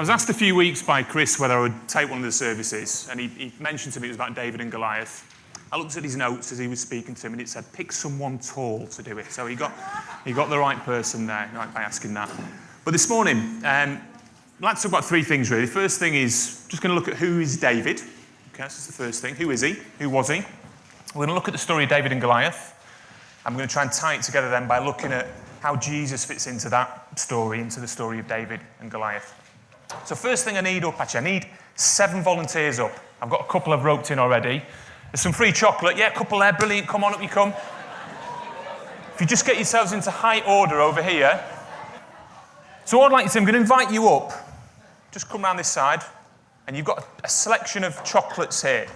was asked a few weeks by Chris whether I would take one of the services, and he mentioned to me it was about David and Goliath. I looked at his notes as he was speaking to him, and it said, pick someone tall to do it. So he got the right person there by asking that. But this morning, I'd like to talk about three things, really. The first thing is just going to look at who is David. Okay, that's the first thing. Who is he? Who was he? We're going to look at the story of David and Goliath. I'm going to try and tie it together then by looking at how Jesus fits into that story, into the story of David and Goliath. So first thing I need 7 volunteers up. I've got a couple I've roped in already. There's some free chocolate. Yeah, a couple there. Brilliant. Come on, up you come. If you just get yourselves into high order over here. So what I'd like you to do, I'm going to invite you up. Just come round this side. And you've got a selection of chocolates here.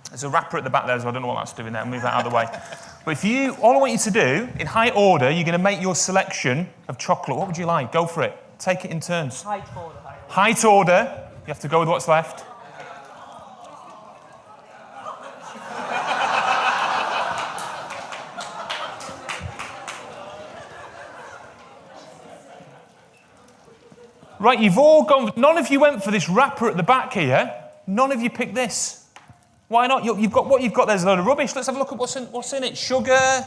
There's a wrapper at the back there, so I don't know what that's doing there. I'll move that out of the way. But all I want you to do, in high order, you're going to make your selection of chocolate. What would you like? Go for it. Take it in turns. Height order. Height order. You have to go with what's left. Right, you've all gone. None of you went for this wrapper at the back here. None of you picked this. Why not? You've got what you've got. There's a load of rubbish. Let's have a look at what's in it. Sugar,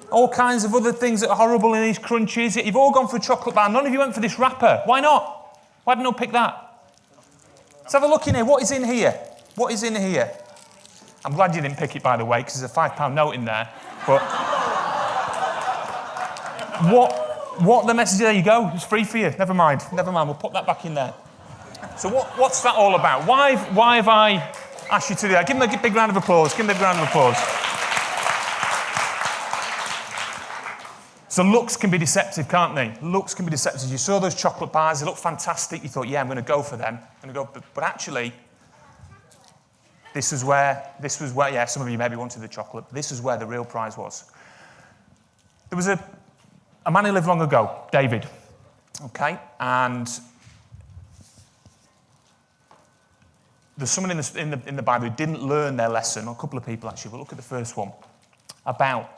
all kinds of other things that are horrible in these crunchies. You've all gone for a chocolate bar. None of you went for this wrapper. Why not? Why didn't you pick that? Let's have a look in here. What is in here? What is in here? I'm glad you didn't pick it, by the way, because there's a £5 note in there. But what the message? There you go. It's free for you. Never mind. We'll put that back in there. So what's that all about? Why have I asked you to do that? Give them a big round of applause. So looks can be deceptive, can't they? Looks can be deceptive. You saw those chocolate bars. They look fantastic. You thought, yeah, I'm going to go for them. But actually, this was where, yeah, some of you maybe wanted the chocolate. But this is where the real prize was. There was a man who lived long ago, David. Okay, and there's someone in the Bible who didn't learn their lesson, or a couple of people actually, but look at the first one, about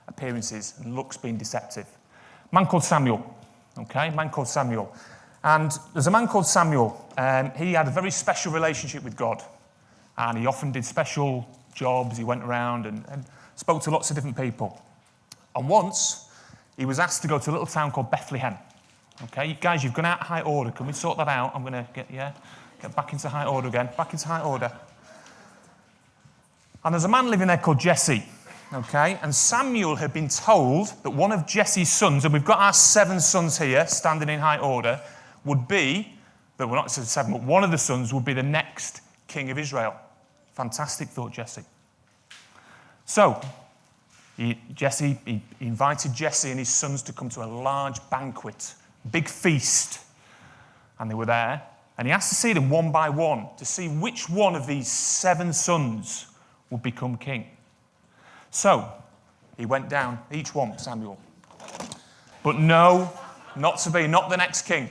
appearances and looks being deceptive. A man called Samuel, And there's a man called Samuel, he had a very special relationship with God, and he often did special jobs. He went around and spoke to lots of different people. And once, he was asked to go to a little town called Bethlehem. Okay, guys, you've gone out of high order. Can we sort that out? I'm going to get back into high order again. Back into high order. And there's a man living there called Jesse. Okay, and Samuel had been told that one of Jesse's sons, and we've got our 7 sons here standing in high order, would be, that we're not 7, but one of the sons would be the next king of Israel. Fantastic, thought Jesse. So, he invited Jesse and his sons to come to a large banquet, big feast. And they were there. And he asked to see them one by one, to see which one of these 7 sons would become king. So, he went down, each one, Samuel. But no, not the next king.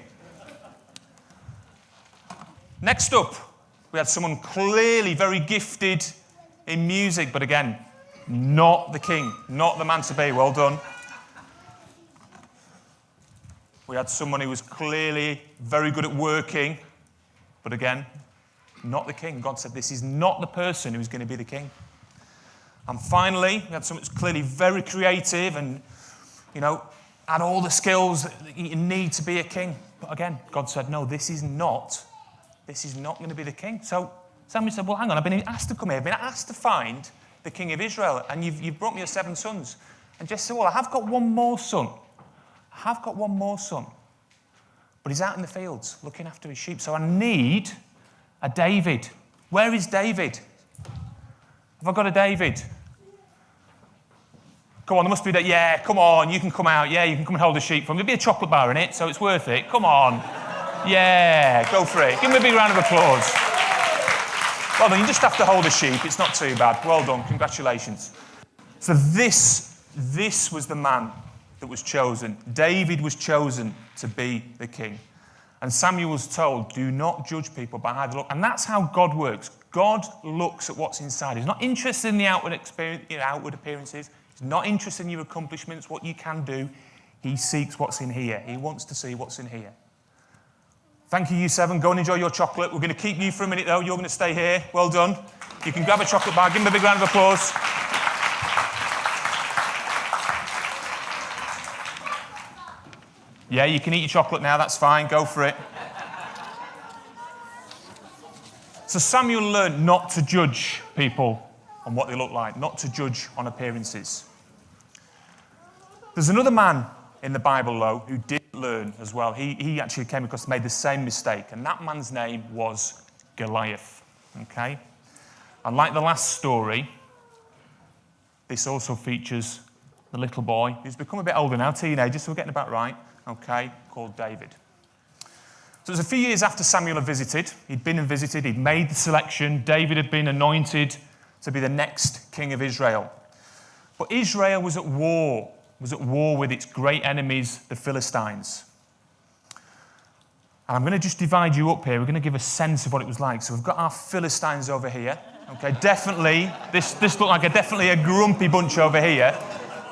Next up, we had someone clearly very gifted in music, but again, not the king, not the man to be. Well done. We had someone who was clearly very good at working, but again, not the king. God said, this is not the person who's going to be the king. And finally, we had someone who's clearly very creative and, had all the skills that you need to be a king. But again, God said, no, this is not going to be the king. So Samuel said, well, hang on, I've been asked to come here. I've been asked to find the king of Israel, and you've brought me your 7 sons. And Jesse said, well, I have got one more son. But he's out in the fields looking after his sheep. So I need a David. Where is David? Have I got a David? Come on, there must be that. Yeah, come on, you can come out. Yeah, you can come and hold the sheep for me. There'll be a chocolate bar in it, so it's worth it. Come on. Yeah, go for it. Give me a big round of applause. Well done, you just have to hold a sheep. It's not too bad. Well done, congratulations. So this was the man that was chosen. David was chosen to be the king. And Samuel was told, do not judge people by how they look. And that's how God works. God looks at what's inside. He's not interested in the outward appearances. He's not interested in your accomplishments, what you can do. He seeks what's in here. He wants to see what's in here. Thank you, you 7. Go and enjoy your chocolate. We're going to keep you for a minute, though. You're going to stay here. Well done. You can grab a chocolate bar. Give him a big round of applause. Yeah, you can eat your chocolate now. That's fine. Go for it. So Samuel learned not to judge people on what they look like, not to judge on appearances. There's another man in the Bible, though, who did learn as well. He actually came across, made the same mistake, and that man's name was Goliath. Okay? And like the last story, this also features the little boy who's become a bit older now, teenager, so we're getting about right, okay, called David. So it was a few years after Samuel had visited. He'd been and visited, he'd made the selection. David had been anointed to be the next king of Israel. But Israel was at war with its great enemies, the Philistines. And I'm going to just divide you up here. We're going to give a sense of what it was like. So we've got our Philistines over here. Okay, definitely, this looked like definitely a grumpy bunch over here.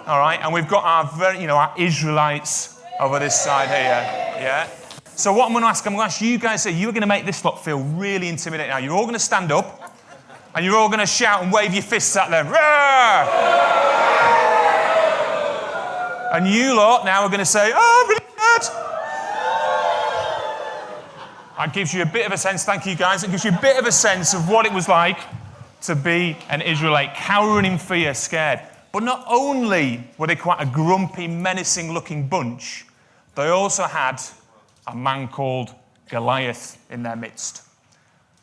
All right, and we've got our Israelites over this side here. Yeah. So what I'm going to ask you guys, you're going to make this lot feel really intimidating. Now, you're all going to stand up, and you're all going to shout and wave your fists at them. Roar! And you lot now are going to say, oh, I'm really good. That gives you a bit of a sense, thank you guys, it gives you a bit of a sense of what it was like to be an Israelite, cowering in fear, scared. But not only were they quite a grumpy, menacing-looking bunch, they also had a man called Goliath in their midst.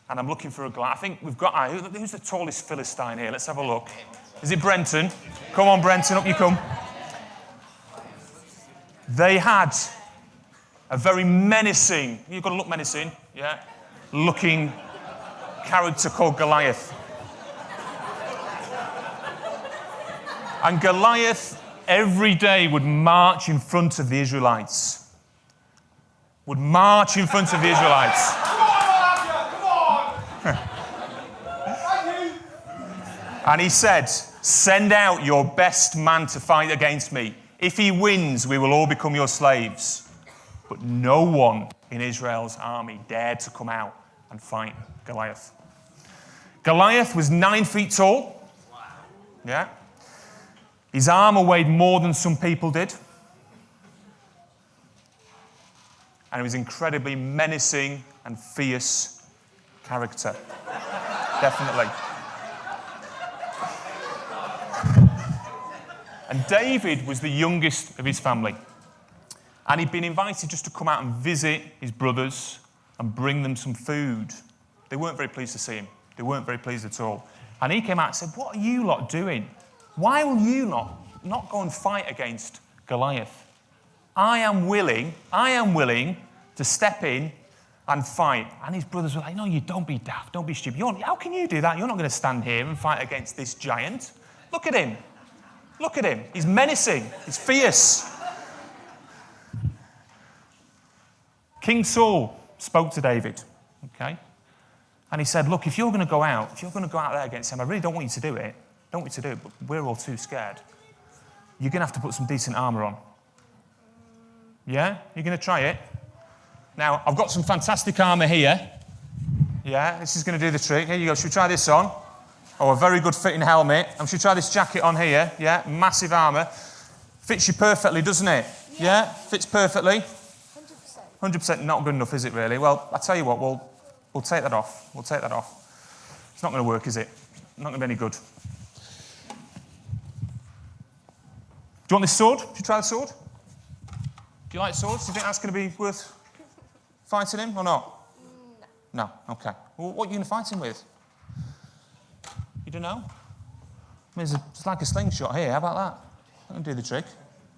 And I'm looking for a Goliath. I think we've got, who's the tallest Philistine here? Let's have a look. Is it Brenton? Come on, Brenton, up you come. They had a very menacing, you've got to look menacing, yeah, looking character called Goliath. And Goliath every day would march in front of the Israelites. Would march in front of the Israelites. And he said, send out your best man to fight against me. If he wins, we will all become your slaves. But no one in Israel's army dared to come out and fight Goliath. Goliath was 9 feet tall. Yeah. His armor weighed more than some people did. And he was incredibly menacing and fierce character. Definitely. And David was the youngest of his family. And he'd been invited just to come out and visit his brothers and bring them some food. They weren't very pleased to see him. They weren't very pleased at all. And he came out and said, what are you lot doing? Why will you not go and fight against Goliath? I am willing to step in and fight. And his brothers were like, no, you don't be daft, don't be stupid. How can you do that? You're not going to stand here and fight against this giant. Look at him. Look at him. He's menacing. He's fierce. King Saul spoke to David, okay? And he said, look, if you're going to go out there against him, I really don't want you to do it. Don't want you to do it, but we're all too scared. You're going to have to put some decent armor on. Yeah? You're going to try it? Now, I've got some fantastic armor here. Yeah, this is going to do the trick. Here you go. Should we try this on? Oh, a very good fitting helmet. And should we try this jacket on here? Yeah, massive armour. Fits you perfectly, doesn't it? Yeah, fits perfectly. 100%. 100% not good enough, is it really? Well, I tell you what, we'll take that off. We'll take that off. It's not going to work, is it? Not going to be any good. Do you want this sword? Should you try the sword? Do you like swords? Do you think that's going to be worth fighting him or not? No. No? Okay. Well, what are you going to fight him with? You don't know? I mean, it's like a slingshot here. How about that? That can do the trick.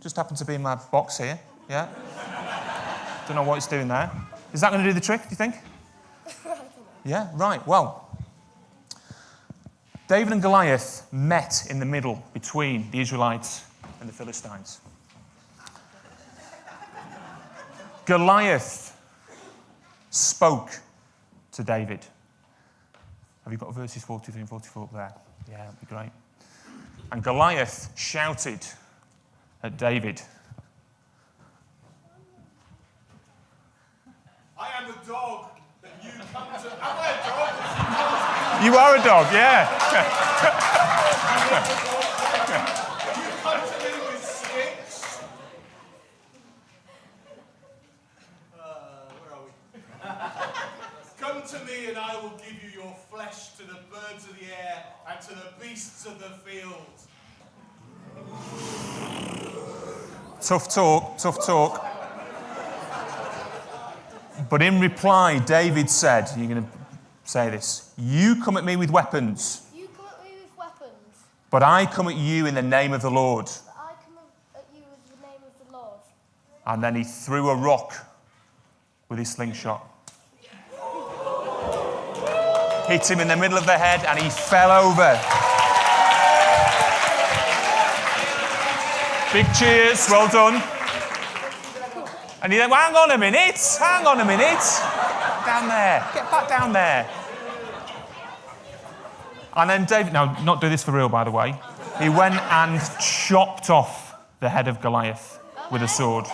Just happened to be in my box here. Yeah? Don't know what it's doing there. Is that going to do the trick, do you think? Yeah? Right. Well, David and Goliath met in the middle between the Israelites and the Philistines. Goliath spoke to David. Have you got verses 43 and 44 up there? Yeah, that'd be great. And Goliath shouted at David. I am a dog that you come to... Am I a dog that you come to... You are a dog, yeah. You come to me with sticks. Where are we? Come to me and I will give you your flesh to the birds of the air and to the beasts of the field. Tough talk. But in reply, David said, you're going to say this, you come at me with weapons, but I come at you in the name of the Lord. And then he threw a rock with his slingshot. Hit him in the middle of the head and he fell over. Big cheers, well done. And he then, well, hang on a minute. Down there, get back down there. And then David, now, not do this for real, by the way. He went and chopped off the head of Goliath with a sword.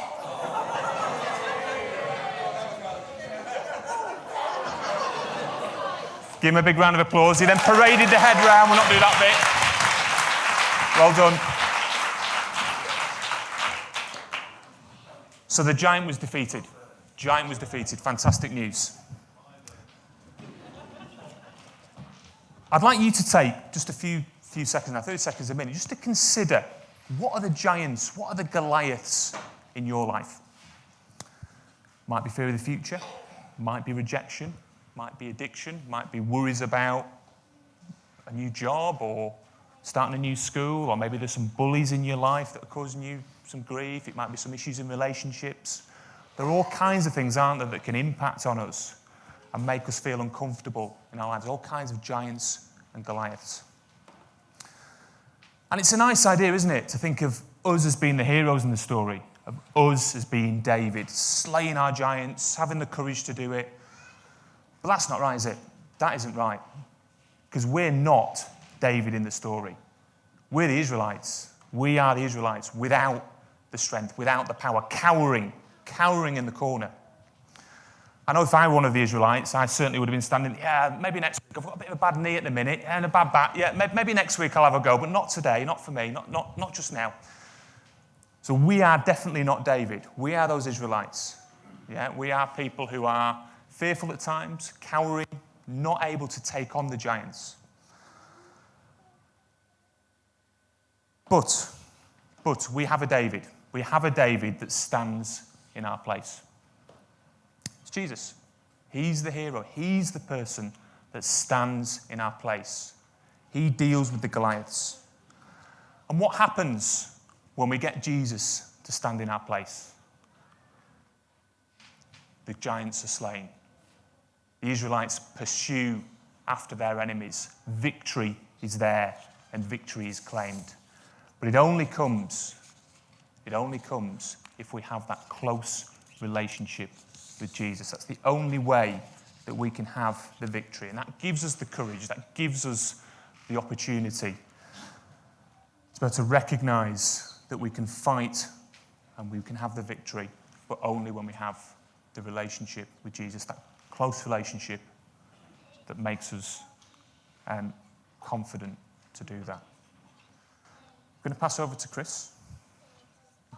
Give him a big round of applause. He then paraded the head round. We'll not do that bit. Well done. So the giant was defeated. Fantastic news. I'd like you to take just a few seconds now, 30 seconds a minute, just to consider what are the giants, what are the Goliaths in your life? Might be fear of the future, might be rejection, might be addiction, might be worries about a new job or starting a new school, or maybe there's some bullies in your life that are causing you some grief. It might be some issues in relationships. There are all kinds of things, aren't there, that can impact on us and make us feel uncomfortable in our lives. All kinds of giants and Goliaths. And it's a nice idea, isn't it, to think of us as being the heroes in the story, of us as being David, slaying our giants, having the courage to do it. But that's not right, is it? That isn't right. Because we're not David in the story. We're the Israelites. We are the Israelites without the strength, without the power, cowering in the corner. I know if I were one of the Israelites, I certainly would have been standing, maybe next week. I've got a bit of a bad knee at the minute and a bad back. Yeah, maybe next week I'll have a go, but not today, not for me, not just now. So we are definitely not David. We are those Israelites. Yeah, we are people who are fearful at times, cowering, not able to take on the giants. But we have a David. We have a David that stands in our place. It's Jesus. He's the hero. He's the person that stands in our place. He deals with the Goliaths. And what happens when we get Jesus to stand in our place? The giants are slain. The Israelites pursue after their enemies. Victory is there and victory is claimed. But it only comes if we have that close relationship with Jesus. That's the only way that we can have the victory. And that gives us the courage, that gives us the opportunity to be able to recognize that we can fight and we can have the victory, but only when we have the relationship with Jesus, that close relationship that makes us confident to do that. I'm going to pass over to Chris.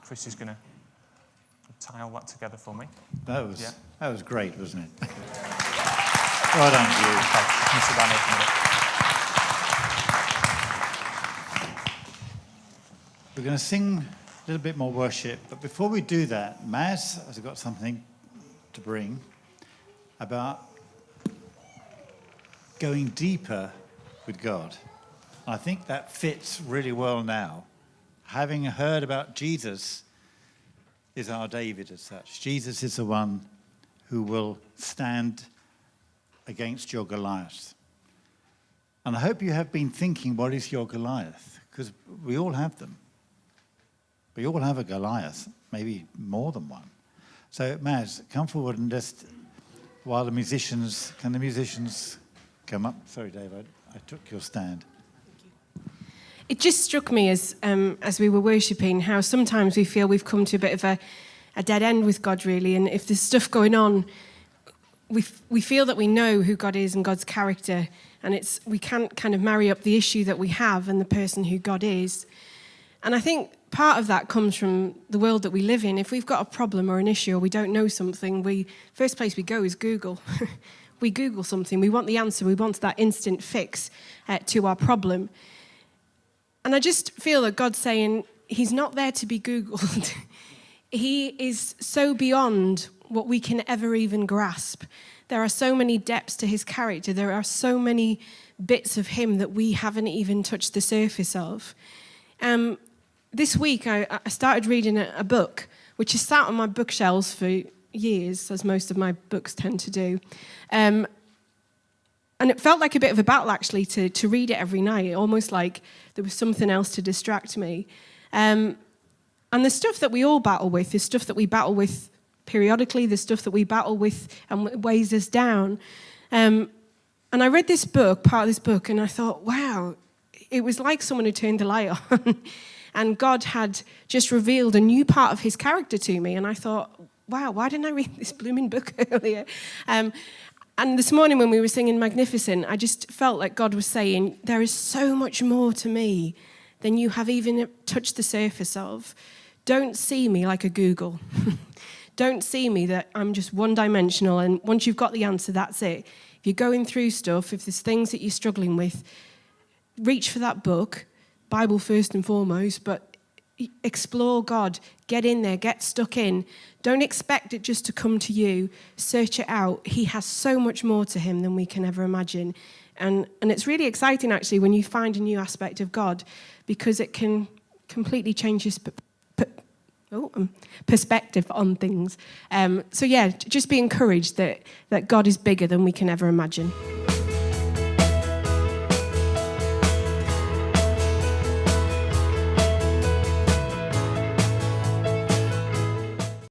Chris is going to tie all that together for me. That was great, wasn't it? Well done, Hugh. Okay, you sit down here for a minute. We're going to sing a little bit more worship, but before we do that, Maz has got something to bring about going deeper with God. I think that fits really well now. Having heard about Jesus is our David as such. Jesus is the one who will stand against your Goliath. And I hope you have been thinking, what is your Goliath? Because we all have them. We all have a Goliath, maybe more than one. So, Maz, come forward and just, while the musicians come up? Sorry, Dave, I took your stand. It just struck me as we were worshipping how sometimes we feel we've come to a bit of a dead end with God, really. And if there's stuff going on we feel that we know who God is and God's character, and we can't kind of marry up the issue that we have and the person who God is. And I think part of that comes from the world that we live in. If we've got a problem or an issue or we don't know something, first place we go is Google. We Google something, we want the answer, we want that instant fix to our problem. And I just feel that God's saying he's not there to be Googled. He is so beyond what we can ever even grasp. There are so many depths to his character. There are so many bits of him that we haven't even touched the surface of. This week, I started reading a book, which has sat on my bookshelves for years, as most of my books tend to do. And it felt like a bit of a battle, actually, to read it every night, almost like there was something else to distract me. And the stuff that we all battle with is stuff that we battle with periodically, the stuff that we battle with and weighs us down. And I read this book, part of this book, and I thought, wow, it was like someone had turned the light on. And God had just revealed a new part of his character to me. And I thought, wow, why didn't I read this blooming book earlier? And this morning when we were singing Magnificent, I just felt like God was saying, there is so much more to me than you have even touched the surface of. Don't see me like a Google. Don't see me that I'm just one-dimensional, and once you've got the answer, that's it. If you're going through stuff, if there's things that you're struggling with, reach for that book, Bible first and foremost, but explore God. Get in there, get stuck in. Don't expect it just to come to you. Search it out. He has so much more to him than we can ever imagine. And it's really exciting, actually, when you find a new aspect of God, because it can completely change your perspective on things. So yeah, just be encouraged that God is bigger than we can ever imagine.